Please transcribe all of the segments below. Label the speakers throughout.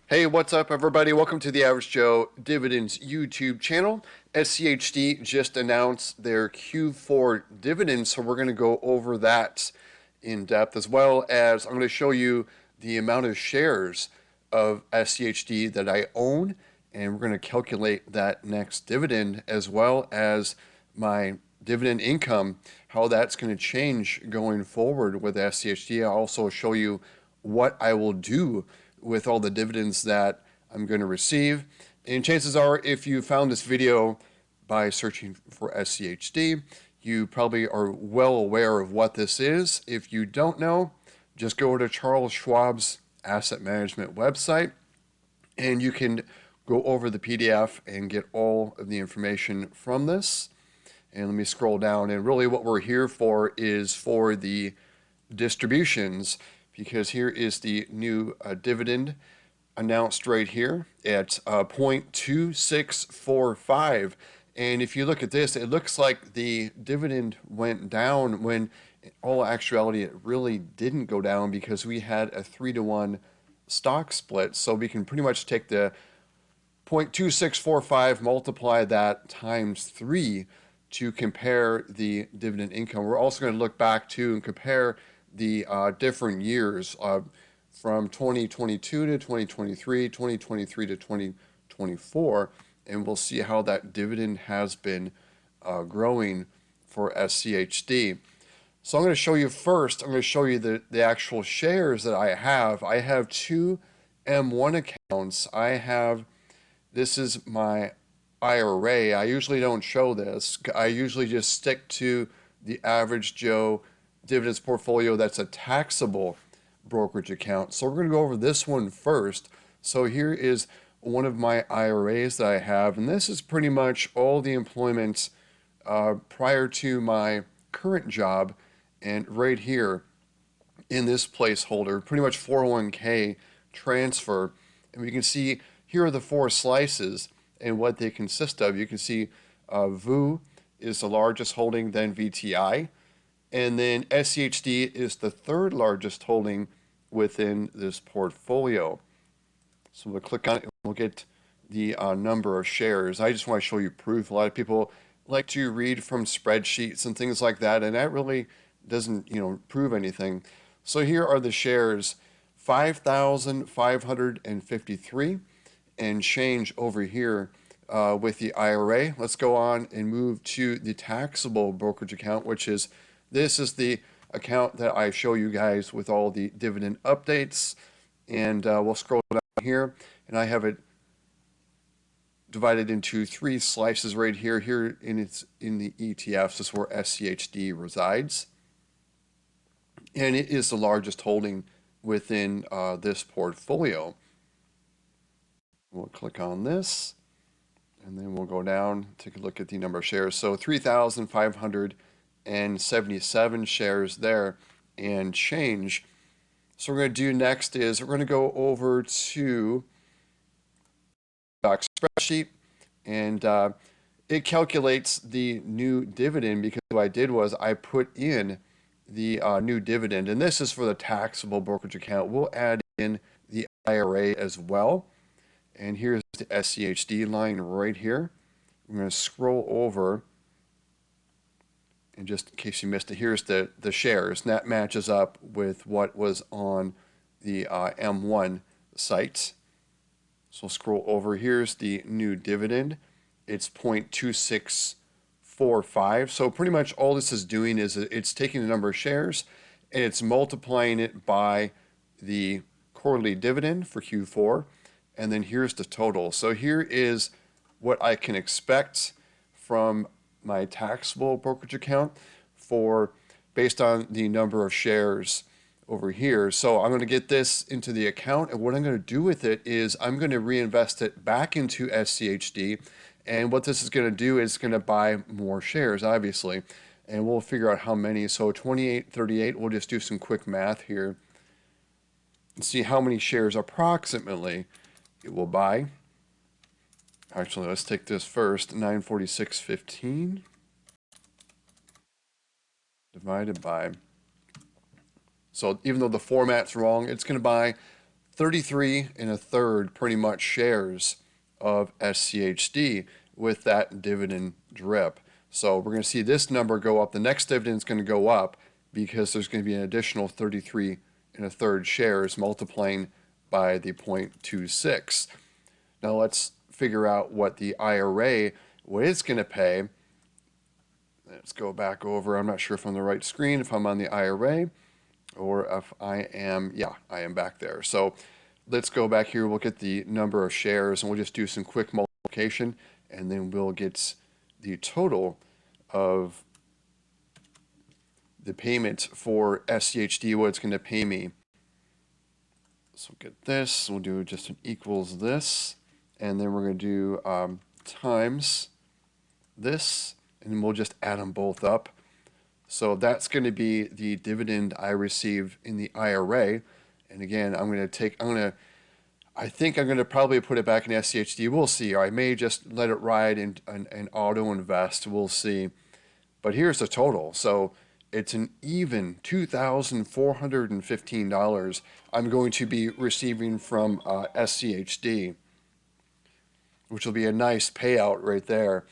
Speaker 1: Hey, what's up, everybody? Welcome to the Average Joe Dividends YouTube channel. SCHD just announced their Q4 dividends, so we're going to go over that in depth, as well as I'm going to show you the amount of shares of SCHD that I own, and we're going to calculate that next dividend, as well as my dividend income, how that's going to change going forward with SCHD. I'll also show you what I will do with all the dividends that I'm going to receive. And chances are, if you found this video by searching for SCHD, you probably are well aware of what this is. If you don't know, just go to Charles Schwab's asset management website and you can go over the PDF and get all of the information from this. And let me scroll down, and really what we're here for is for the distributions, because here is the new dividend announced right here at 0.2645. And if you look at this, it looks like the dividend went down when in all actuality it really didn't go down, because we had a 3-to-1 stock split. So we can pretty much take the 0.2645, multiply that times 3 to compare the dividend income. We're also going to look back to and compare the different years from 2022 to 2023, 2023 to 2024, and we'll see how that dividend has been growing for SCHD. So I'm going to show you first, I'm going to show you the actual shares that I have. I have two M1 accounts. This is my IRA. I usually don't show this. I usually just stick to the Average Joe Dividends portfolio that's a taxable brokerage account. So we're going to go over this one first. So here is one of my IRAs that I have, and this is pretty much all the employment prior to my current job, and right here in this placeholder, pretty much 401k transfer. And we can see here are the four slices and what they consist of. You can see VU is the largest holding, then VTI, and then SCHD is the third largest holding within this portfolio. So we'll click on it and we'll get the number of shares. I just want to show you proof. A lot of people like to read from spreadsheets and things like that, and that really doesn't, prove anything. So here are the shares, 5,553 and change over here with the IRA. Let's go on and move to the taxable brokerage account, this is the account that I show you guys with all the dividend updates. And we'll scroll down here, and I have it divided into three slices right here. It's in the ETFs. This is where SCHD resides, and it is the largest holding within this portfolio. We'll click on this, and then we'll go down, take a look at the number of shares. So 3,577 shares there and change. So what we're going to do next is we're going to go over to spreadsheet, and it calculates the new dividend, because what I did was I put in the new dividend, and this is for the taxable brokerage account. We'll add in the IRA as well, and here's the SCHD line right here. I'm going to scroll over, and just in case you missed it, here's the shares, and that matches up with what was on the M1 site. So scroll over, here's the new dividend. It's 0.2645. So pretty much all this is doing is it's taking the number of shares and it's multiplying it by the quarterly dividend for Q4. And then here's the total. So here is what I can expect from my taxable brokerage account based on the number of shares over here. So I'm going to get this into the account, and what I'm going to do with it is I'm going to reinvest it back into SCHD, and what this is going to do is going to buy more shares, obviously, and we'll figure out how many. So 2838, we'll just do some quick math here and see how many shares approximately it will buy. Actually, let's take this first, 946.15 divided by, so even though the format's wrong, it's going to buy 33 and a third pretty much shares of SCHD with that dividend drip. So we're going to see this number go up. The next dividend is going to go up because there's going to be an additional 33 and a third shares multiplying by the 0.26. Now let's figure out what the IRA, what it's going to pay. Let's go back over. I'm not sure if I'm on the right screen, if I'm on the IRA or if I am, yeah, I am back there. So let's go back here. We'll get the number of shares and we'll just do some quick multiplication and then we'll get the total of the payment for SCHD, what it's going to pay me. So we'll get this, we'll do just an equals this, and then we're going to do times this, and we'll just add them both up. So that's going to be the dividend I received in the IRA. And again, I think I'm going to probably put it back in SCHD. We'll see. Or I may just let it ride and auto invest. We'll see. But here's the total. So it's an even $2,415 I'm going to be receiving from SCHD, which will be a nice payout right there.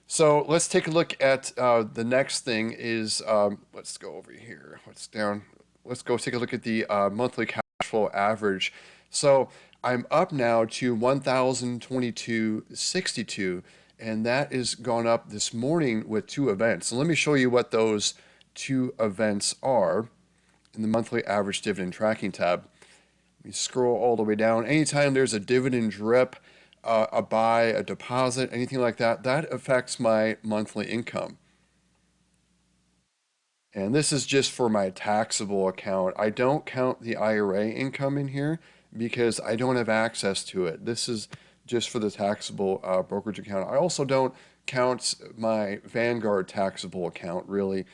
Speaker 1: So let's take a look at the next thing is, let's go over here. What's down? Let's go take a look at the monthly cash flow average. So I'm up now to 1,022.62, and that is gone up this morning with two events. So let me show you what those two events are in the monthly average dividend tracking tab. We scroll all the way down. Anytime there's a dividend drip, a buy, a deposit, anything like that, that affects my monthly income. And this is just for my taxable account. I don't count the IRA income in here because I don't have access to it. This is just for the taxable brokerage account. I also don't count my Vanguard taxable account, really.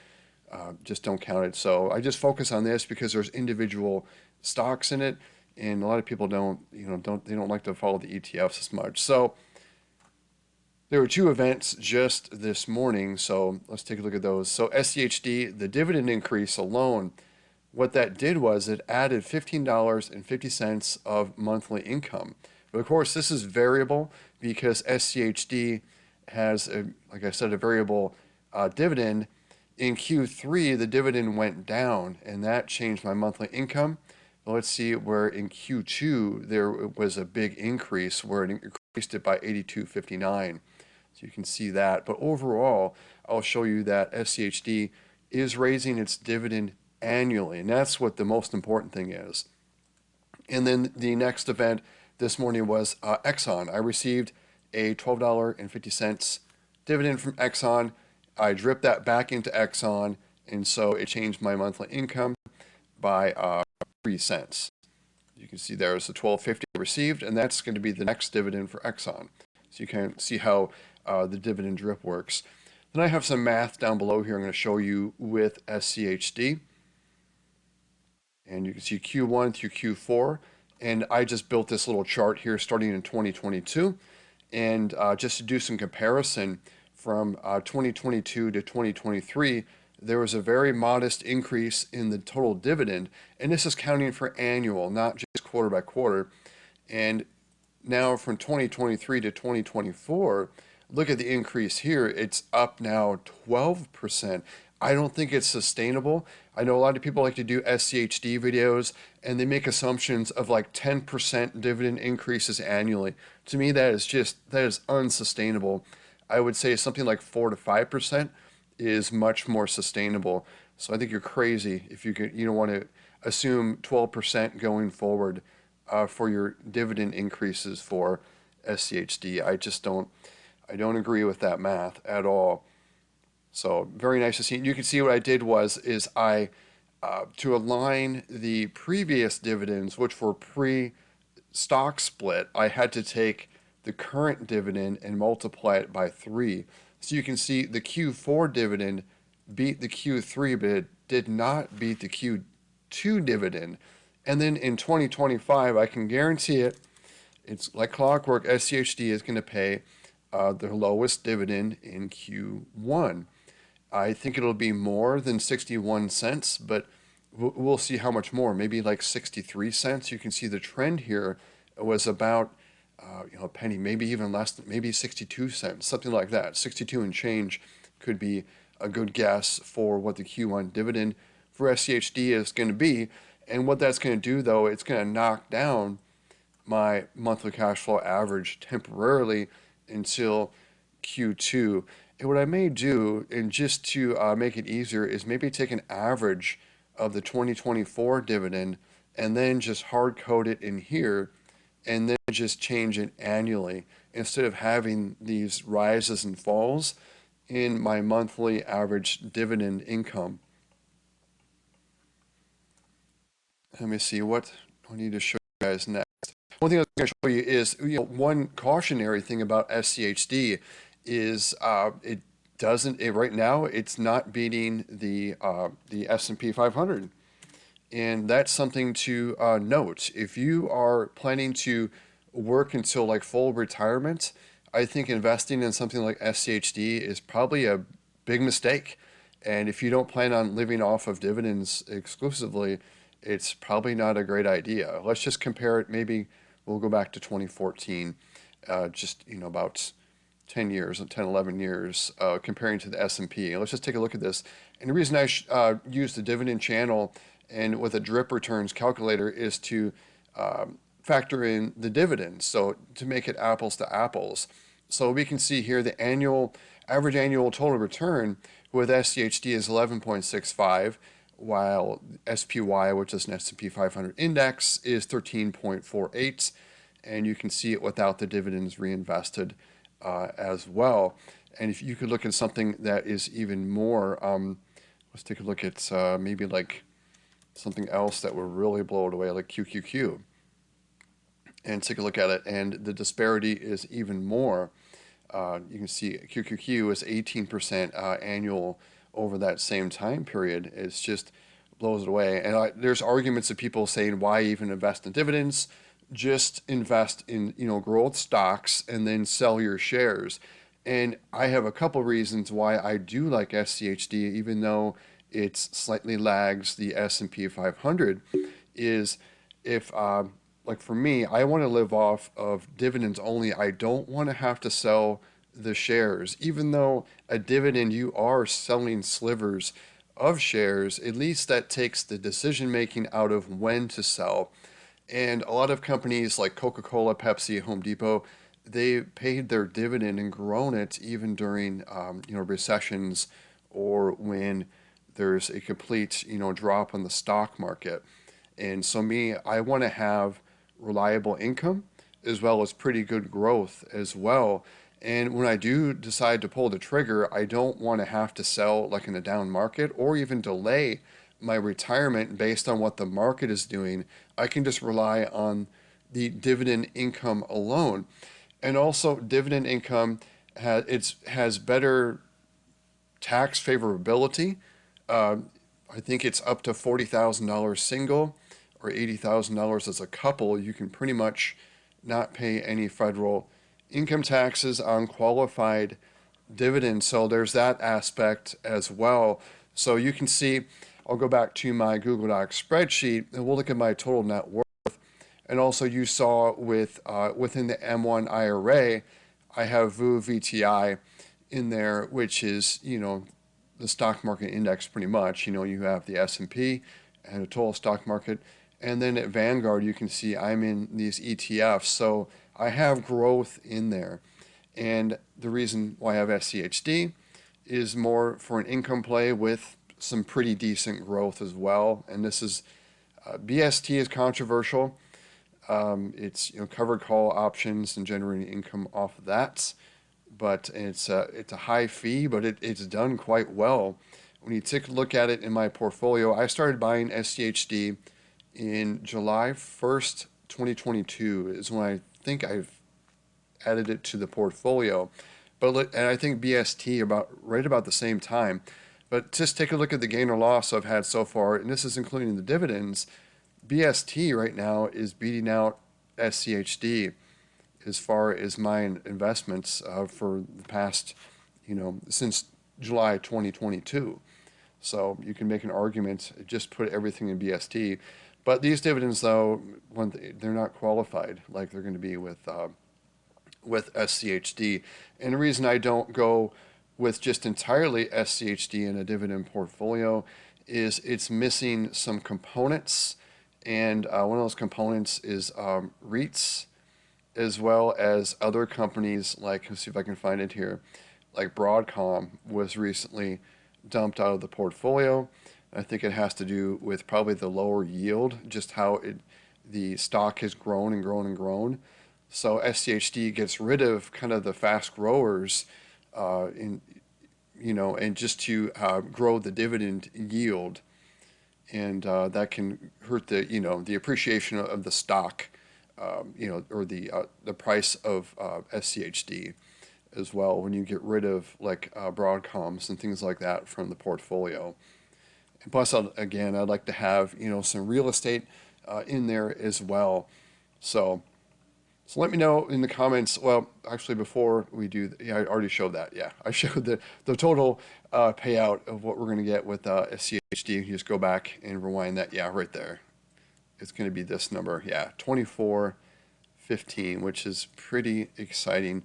Speaker 1: Just don't count it. So I just focus on this because there's individual stocks in it, and a lot of people don't like to follow the ETFs as much. So there were two events just this morning, so let's take a look at those. So SCHD, the dividend increase alone, what that did was it added $15.50 of monthly income. But of course, this is variable because SCHD has, like I said, a variable dividend. In Q3, the dividend went down, and that changed my monthly income. But let's see where in Q2 there was a big increase where it increased it by 82.59. So you can see that. But overall, I'll show you that SCHD is raising its dividend annually, and that's what the most important thing is. And then the next event this morning was Exxon. I received a $12.50 dividend from Exxon. I dripped that back into Exxon, and so it changed my monthly income by 3 cents. You can see there's the $12.50 received, and that's going to be the next dividend for Exxon. So you can see how the dividend drip works. Then I have some math down below here I'm going to show you with SCHD. And you can see Q1 through Q4. And I just built this little chart here starting in 2022. And just to do some comparison from 2022 to 2023, there was a very modest increase in the total dividend. And this is counting for annual, not just quarter by quarter. And now from 2023 to 2024, look at the increase here. It's up now 12%. I don't think it's sustainable. I know a lot of people like to do SCHD videos and they make assumptions of like 10% dividend increases annually. To me, that is unsustainable. I would say something like 4 to 5% is much more sustainable. So I think you're crazy if you don't want to assume 12% going forward for your dividend increases for SCHD. I don't agree with that math at all. So very nice to see. You can see what I did is I, to align the previous dividends, which were pre-stock split, I had to take the current dividend and multiply it by 3. So you can see the Q4 dividend beat the Q3, but it did not beat the Q2 dividend. And then in 2025, I can guarantee it, it's like clockwork, SCHD is going to pay the lowest dividend in Q1. I think it'll be more than 61 cents, but we'll see how much more, maybe like 63 cents. You can see the trend here was about, a penny, maybe even less, maybe 62 cents, something like that. 62 and change could be a good guess for what the Q1 dividend for SCHD is going to be. And what that's going to do, though, it's going to knock down my monthly cash flow average temporarily until Q2. And what I may do, and just to make it easier, is maybe take an average of the 2024 dividend and then just hard code it in here and then just change it annually instead of having these rises and falls in my monthly average dividend income. Let me see what I need to show you guys next. One thing I was going to show you is, one cautionary thing about SCHD is right now it's not beating the S&P 500, and that's something to note. If you are planning to work until like full retirement, I think investing in something like SCHD is probably a big mistake. And if you don't plan on living off of dividends exclusively, it's probably not a great idea. Let's just compare it. Maybe we'll go back to 2014, just about 10 years, 10, 11 years, comparing to the S&P. And let's just take a look at this. And the reason I use the dividend channel and with a drip returns calculator is to factor in the dividends, so to make it apples to apples. So we can see here the average annual total return with SCHD is 11.65, while SPY, which is an S&P 500 index, is 13.48, and you can see it without the dividends reinvested as well. And if you could look at something that is even more, let's take a look at maybe like something else that will really blow it away, like QQQ, and take a look at it, and the disparity is even more. You can see QQQ is 18% annual over that same time period. It's just blows it away. And there's arguments of people saying, why even invest in dividends? Just invest in growth stocks and then sell your shares. And I have a couple reasons why I do like SCHD, even though it slightly lags the S&P 500. Is if like for me, I want to live off of dividends only. I don't want to have to sell the shares. Even though a dividend, you are selling slivers of shares, at least that takes the decision making out of when to sell. And a lot of companies like Coca-Cola, Pepsi, Home Depot, they paid their dividend and grown it even during recessions or when there's a complete drop in the stock market. And so me, I want to have reliable income as well as pretty good growth as well. And when I do decide to pull the trigger, I don't want to have to sell like in a down market or even delay my retirement based on what the market is doing. I can just rely on the dividend income alone. And also dividend income has better tax favorability. I think it's up to $40,000 single or $80,000 as a couple. You can pretty much not pay any federal income taxes on qualified dividends. So there's that aspect as well. So you can see, I'll go back to my Google Docs spreadsheet and we'll look at my total net worth. And also you saw within the M1 IRA, I have VU VTI in there, which is, the stock market index pretty much. You have the S&P and a total stock market. And then at Vanguard, you can see I'm in these ETFs. So I have growth in there. And the reason why I have SCHD is more for an income play with some pretty decent growth as well. And this is, BST is controversial. It's covered call options and generating income off of that. But it's a high fee, but it's done quite well. When you take a look at it in my portfolio, I started buying SCHD in July 1st, 2022 is when I think I've added it to the portfolio. And I think BST right about the same time. But just take a look at the gain or loss I've had so far, and this is including the dividends. BST right now is beating out SCHD as far as my investments for the past, since July 2022. So you can make an argument, just put everything in BST. But these dividends, though, they're not qualified like they're going to be with SCHD. And the reason I don't go with just entirely SCHD in a dividend portfolio is it's missing some components. And one of those components is REITs, as well as other companies like, let's see if I can find it here, like Broadcom was recently dumped out of the portfolio. I think it has to do with probably the lower yield, just how the stock has grown and grown and grown. So SCHD gets rid of kind of the fast growers, in and just to grow the dividend yield, and that can hurt the appreciation of the stock, or the price of SCHD as well when you get rid of like Broadcoms and things like that from the portfolio. And plus, again, I'd like to have some real estate in there as well. So let me know in the comments. Well, actually, before we do, yeah, I already showed that. Yeah, I showed the total payout of what we're going to get with SCHD. You just go back and rewind that. Yeah, right there. It's going to be this number. Yeah, 24.15, which is pretty exciting.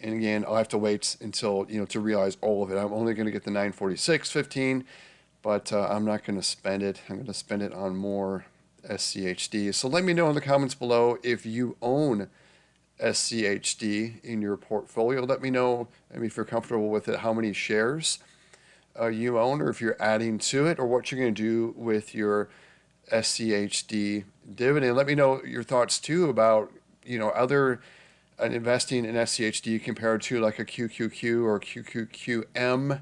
Speaker 1: And again, I'll have to wait until to realize all of it. I'm only going to get the 946.15, but I'm not going to spend it. I'm going to spend it on more SCHD. So let me know in the comments below if you own SCHD in your portfolio. Let me know, if you're comfortable with it, how many shares you own, or if you're adding to it, or what you're going to do with your SCHD dividend. Let me know your thoughts too about other investing in SCHD compared to like a QQQ or QQQM,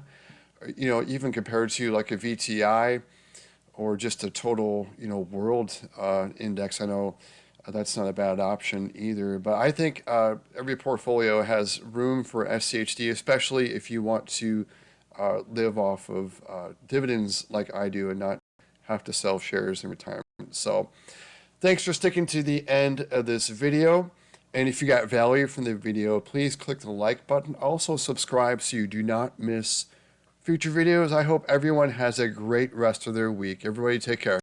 Speaker 1: even compared to like a VTI or just a total world index. I know that's not a bad option either, but I think every portfolio has room for SCHD, especially if you want to live off of dividends like I do and not have to sell shares in retirement. So thanks for sticking to the end of this video. And if you got value from the video, please click the like button. Also subscribe so you do not miss future videos. I hope everyone has a great rest of their week. Everybody take care.